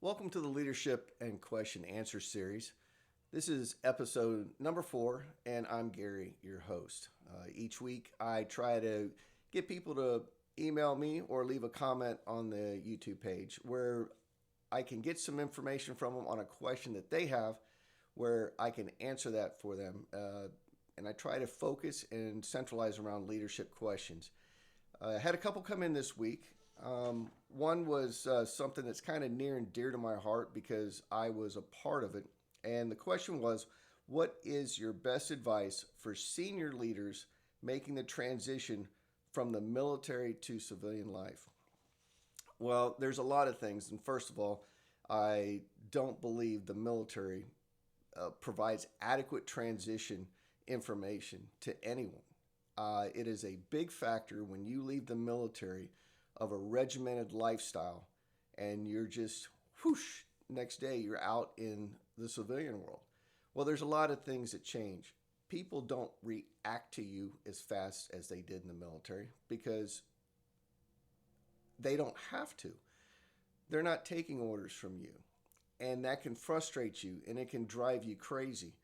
Welcome to the Leadership and Question Answer series. This is episode number 4, and I'm Gary, your host. Each week, I try to get people to email me or leave a comment on the YouTube page where I can get some information from them on a question that they have where I can answer that for them. And I try to focus and centralize around leadership questions. I had a couple come in this week. One was something that's kind of near and dear to my heart because I was a part of it. And the question was, what is your best advice for senior leaders making the transition from the military to civilian life? Well, there's a lot of things. And first of all, I don't believe the military provides adequate transition information to anyone. It is a big factor when you leave the military of a regimented lifestyle and you're just whoosh, next day you're out in the civilian world. Well, there's a lot of things that change. People don't react to you as fast as they did in the military because they don't have to. They're not taking orders from you. And that can frustrate you and it can drive you crazy.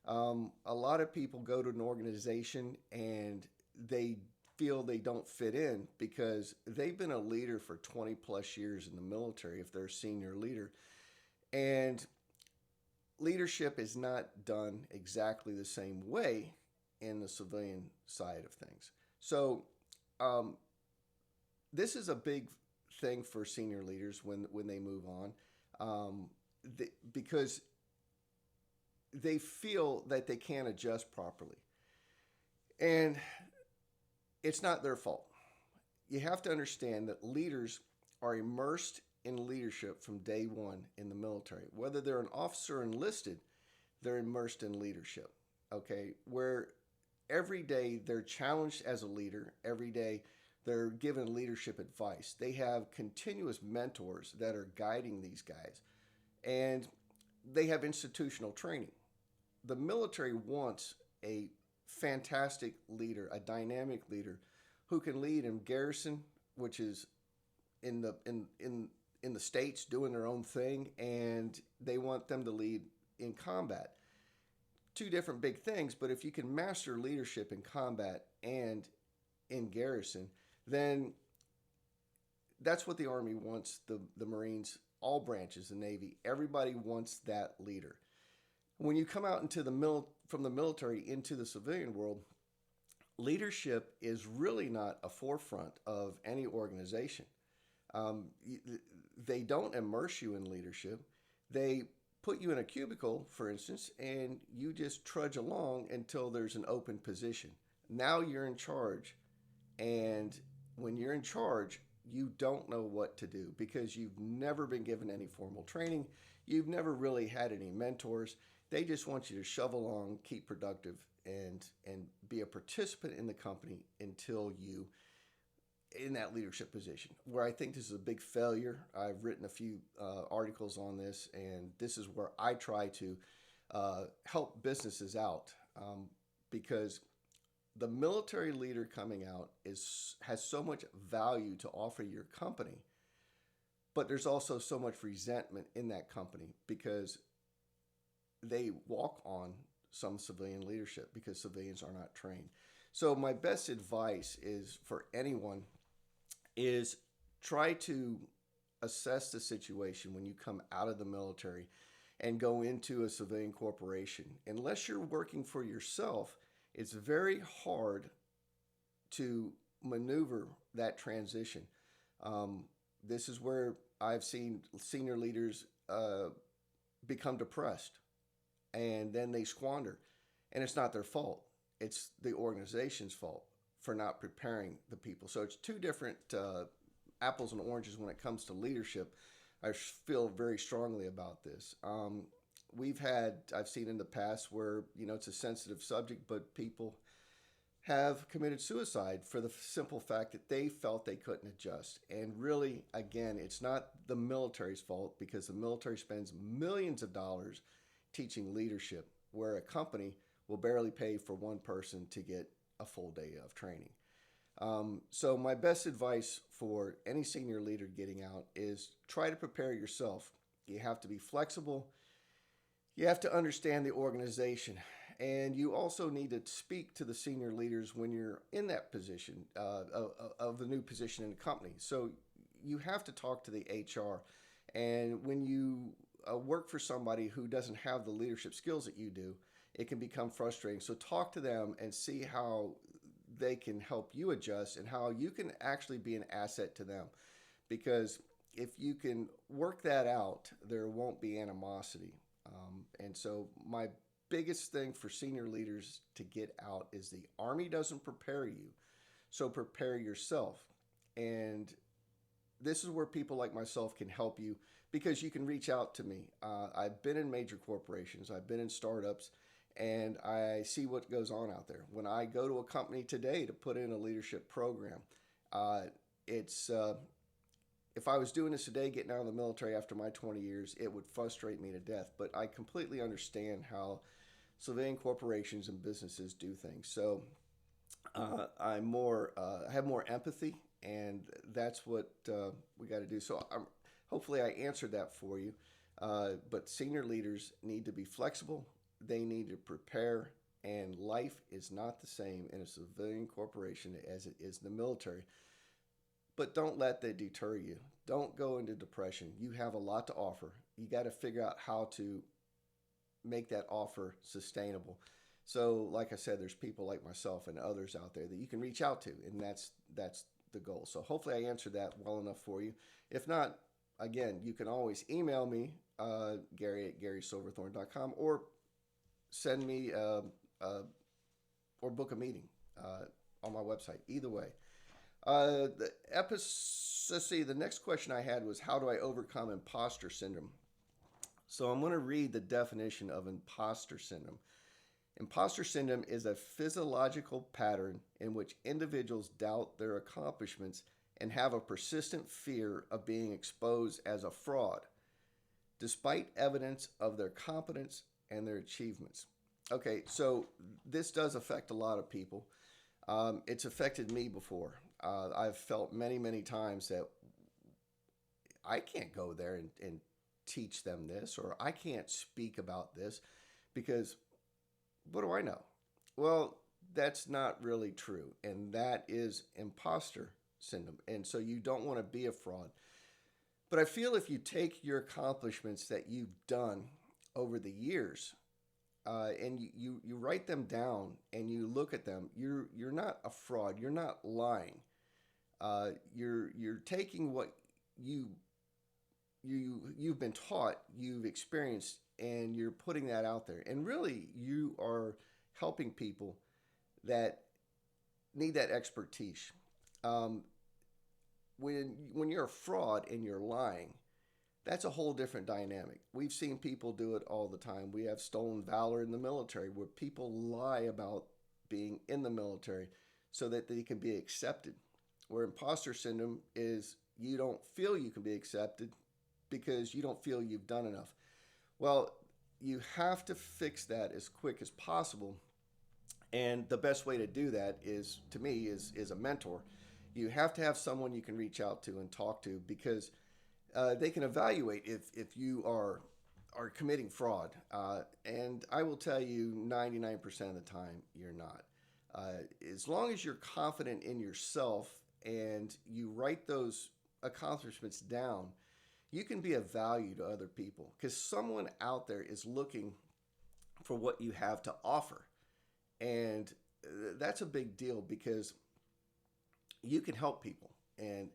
A lot of people go to an organization and they feel they don't fit in because they've been a leader for 20 plus years in the military if they're a senior leader. And leadership is not done exactly the same way in the civilian side of things. So this is a big thing for senior leaders when they move on, because they feel that they can't adjust properly. And it's not their fault. You have to understand that leaders are immersed in leadership from day one in the military. Whether they're an officer enlisted, they're immersed in leadership, okay? Where every day they're challenged as a leader. Every day they're given leadership advice. They have continuous mentors that are guiding these guys. And they have institutional training. The military wants a fantastic leader, a dynamic leader who can lead in garrison, which is in the states doing their own thing, and they want them to lead in combat. Two different big things, but if you can master leadership in combat and in garrison, then that's what the Army wants, the Marines, all branches, the Navy, everybody wants that leader. When you come out into from the military into the civilian world, leadership is really not a forefront of any organization. They don't immerse you in leadership. They put you in a cubicle, for instance, and you just trudge along until there's an open position. Now you're in charge. And when you're in charge, you don't know what to do because you've never been given any formal training. You've never really had any mentors. They just want you to shove along, keep productive, and be a participant in the company until you in that leadership position. Where I think this is a big failure. I've written a few articles on this, and this is where I try to help businesses out, because the military leader coming out has so much value to offer your company, but there's also so much resentment in that company because they walk on some civilian leadership because civilians are not trained. So my best advice is for anyone is try to assess the situation when you come out of the military and go into a civilian corporation. Unless you're working for yourself, it's very hard to maneuver that transition. This is where I've seen senior leaders become depressed and then they squander. And it's not their fault. It's the organization's fault for not preparing the people. So it's two different apples and oranges when it comes to leadership. I feel very strongly about this. I've seen in the past where, it's a sensitive subject, but people have committed suicide for the simple fact that they felt they couldn't adjust. And really, again, it's not the military's fault because the military spends millions of dollars teaching leadership, where a company will barely pay for one person to get a full day of training. So my best advice for any senior leader getting out is try to prepare yourself You have to be flexible. You have to understand the organization. And you also need to speak to the senior leaders when you're in that position of the new position in the company. So you have to talk to the HR. And when you work for somebody who doesn't have the leadership skills that you do, it can become frustrating. So talk to them and see how they can help you adjust and how you can actually be an asset to them. Because if you can work that out, there won't be animosity. And so, my biggest thing for senior leaders to get out is the Army doesn't prepare you, so prepare yourself. And this is where people like myself can help you because you can reach out to me. I've been in major corporations, I've been in startups, and I see what goes on out there. When I go to a company today to put in a leadership program, it's if I was doing this today, getting out of the military after my 20 years, it would frustrate me to death. But I completely understand how civilian corporations and businesses do things. So I have more empathy, and that's what we got to do. So hopefully I answered that for you. But senior leaders need to be flexible. They need to prepare, and life is not the same in a civilian corporation as it is in the military. But don't let that deter you. Don't go into depression. You have a lot to offer. You got to figure out how to make that offer sustainable. So, like I said, there's people like myself and others out there that you can reach out to, and that's the goal. So, hopefully, I answered that well enough for you. If not, again, you can always email me, Gary at GarySilverthorne.com, or send me or book a meeting on my website. Either way. Let's see, the next question I had was, how do I overcome imposter syndrome? So I'm going to read the definition of imposter syndrome. Imposter syndrome is a physiological pattern in which individuals doubt their accomplishments and have a persistent fear of being exposed as a fraud, despite evidence of their competence and their achievements. Okay, so this does affect a lot of people. It's affected me before. I've felt many, many times that I can't go there and teach them this, or I can't speak about this because what do I know? Well, that's not really true. And that is imposter syndrome. And so you don't want to be a fraud. But I feel if you take your accomplishments that you've done over the years, and you write them down and you look at them, you're not a fraud. You're not lying. You're taking what you've been taught, you've experienced, and you're putting that out there. And really, you are helping people that need that expertise. When you're a fraud and you're lying, that's a whole different dynamic. We've seen people do it all the time. We have stolen valor in the military where people lie about being in the military so that they can be accepted. Where imposter syndrome is you don't feel you can be accepted because you don't feel you've done enough. Well, you have to fix that as quick as possible. And the best way to do that is, to me, is a mentor. You have to have someone you can reach out to and talk to because they can evaluate if you are committing fraud. And I will tell you 99% of the time you're not. As long as you're confident in yourself and you write those accomplishments down, you can be of value to other people because someone out there is looking for what you have to offer. And that's a big deal because you can help people. And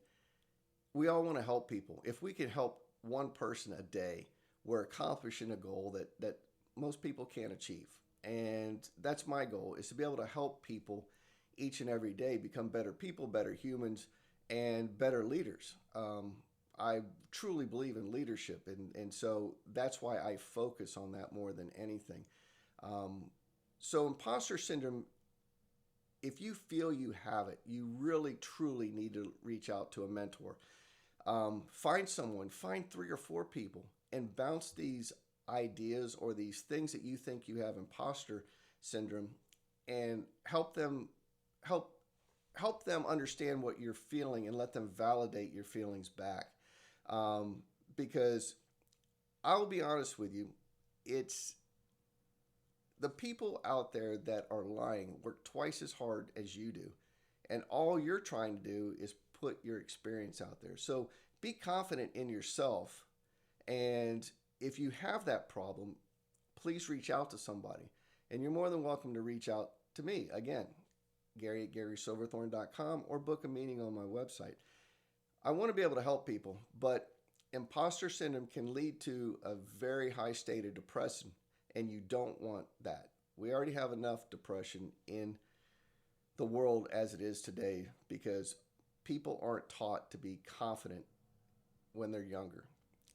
we all want to help people. If we can help one person a day, we're accomplishing a goal that most people can't achieve. And that's my goal, is to be able to help people each and every day become better people, better humans, and better leaders. I truly believe in leadership, and so that's why I focus on that more than anything. So imposter syndrome, if you feel you have it, you really, truly need to reach out to a mentor. Find someone, find 3 or 4 people, and bounce these ideas or these things that you think you have imposter syndrome, and help them understand what you're feeling and let them validate your feelings back. Because I'll be honest with you, it's the people out there that are lying work twice as hard as you do. And all you're trying to do is put your experience out there. So be confident in yourself. And if you have that problem, please reach out to somebody. And you're more than welcome to reach out to me. Again, Gary at GarySilverthorne.com, or book a meeting on my website. I want to be able to help people, but imposter syndrome can lead to a very high state of depression, and you don't want that. We already have enough depression in the world as it is today because people aren't taught to be confident when they're younger.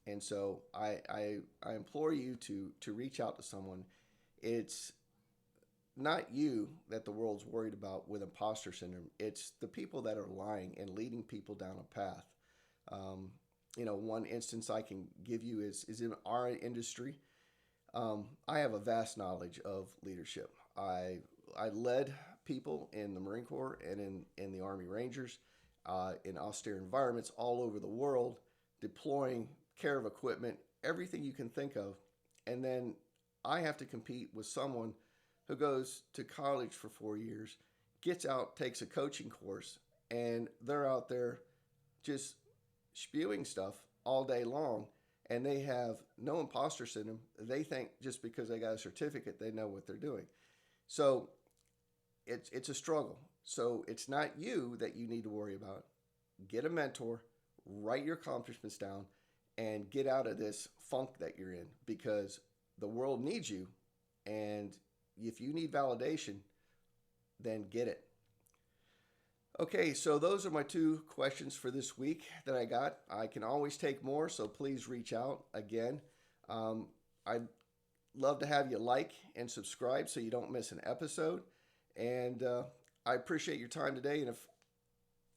And so I implore you to reach out to someone. It's not you that the world's worried about with imposter syndrome. It's the people that are lying and leading people down a path. Um, one instance I can give you is in our industry. I have a vast knowledge of leadership. I led people in the Marine Corps and in the Army Rangers, in austere environments all over the world, deploying care of equipment, everything you can think of. And then I have to compete with someone who goes to college for 4 years, gets out, takes a coaching course, and they're out there just spewing stuff all day long. And they have no imposter syndrome. They think just because they got a certificate, they know what they're doing. So it's a struggle. So it's not you that you need to worry about. Get a mentor, write your accomplishments down, and get out of this funk that you're in, because the world needs you. And if you need validation, then get it. Okay, so those are my 2 questions for this week that I got. I can always take more, so please reach out again. I'd love to have you like and subscribe so you don't miss an episode. And I appreciate your time today. And if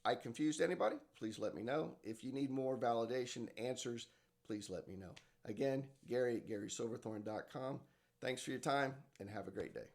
I confused anybody, please let me know. If you need more validation answers, please let me know. Again, Gary at GarySilverthorne.com. Thanks for your time and have a great day.